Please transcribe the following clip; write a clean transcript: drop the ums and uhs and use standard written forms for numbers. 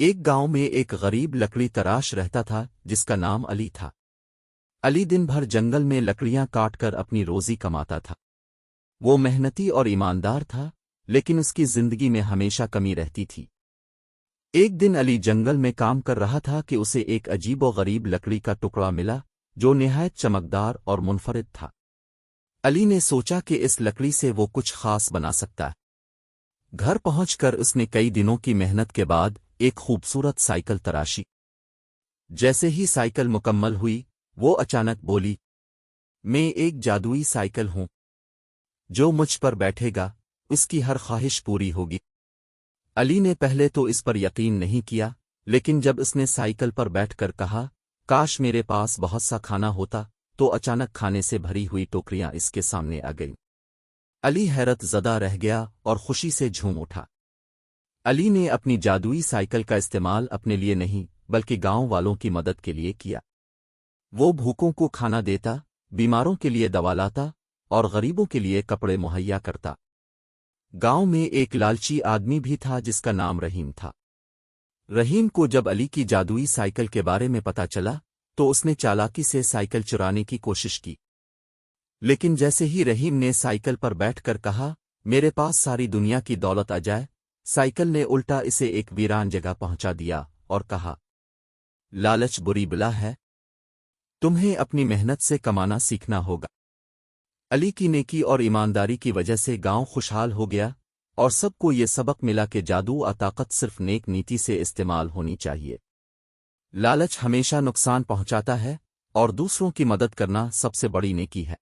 ایک گاؤں میں ایک غریب لکڑی تراش رہتا تھا جس کا نام علی تھا۔ علی دن بھر جنگل میں لکڑیاں کاٹ کر اپنی روزی کماتا تھا۔ وہ محنتی اور ایماندار تھا، لیکن اس کی زندگی میں ہمیشہ کمی رہتی تھی۔ ایک دن علی جنگل میں کام کر رہا تھا کہ اسے ایک عجیب و غریب لکڑی کا ٹکڑا ملا جو نہایت چمکدار اور منفرد تھا۔ علی نے سوچا کہ اس لکڑی سے وہ کچھ خاص بنا سکتا ہے۔ گھر پہنچ کر اس نے کئی دنوں کی محنت کے بعد ایک خوبصورت سائیکل تراشی۔ جیسے ہی سائیکل مکمل ہوئی، وہ اچانک بولی، میں ایک جادوئی سائیکل ہوں، جو مجھ پر بیٹھے گا اس کی ہر خواہش پوری ہوگی۔ علی نے پہلے تو اس پر یقین نہیں کیا، لیکن جب اس نے سائیکل پر بیٹھ کر کہا، کاش میرے پاس بہت سا کھانا ہوتا، تو اچانک کھانے سے بھری ہوئی ٹوکریاں اس کے سامنے آ گئیں۔ علی حیرت زدہ رہ گیا اور خوشی سے جھوم اٹھا۔ علی نے اپنی جادوئی سائیکل کا استعمال اپنے لیے نہیں بلکہ گاؤں والوں کی مدد کے لیے کیا۔ وہ بھوکوں کو کھانا دیتا، بیماروں کے لیے دوا لاتا اور غریبوں کے لیے کپڑے مہیا کرتا۔ گاؤں میں ایک لالچی آدمی بھی تھا جس کا نام رحیم تھا۔ رحیم کو جب علی کی جادوئی سائیکل کے بارے میں پتہ چلا تو اس نے چالاکی سے سائیکل چرانے کی کوشش کی، لیکن جیسے ہی رحیم نے سائیکل پر بیٹھ کر کہا، میرے پاس ساری دنیا کی دولت آ جائے، سائیکل نے الٹا اسے ایک ویران جگہ پہنچا دیا اور کہا، لالچ بری بلا ہے، تمہیں اپنی محنت سے کمانا سیکھنا ہوگا۔ علی کی نیکی اور ایمانداری کی وجہ سے گاؤں خوشحال ہو گیا، اور سب کو یہ سبق ملا کہ جادو اور طاقت صرف نیک نیتی سے استعمال ہونی چاہیے۔ لالچ ہمیشہ نقصان پہنچاتا ہے، اور دوسروں کی مدد کرنا سب سے بڑی نیکی ہے۔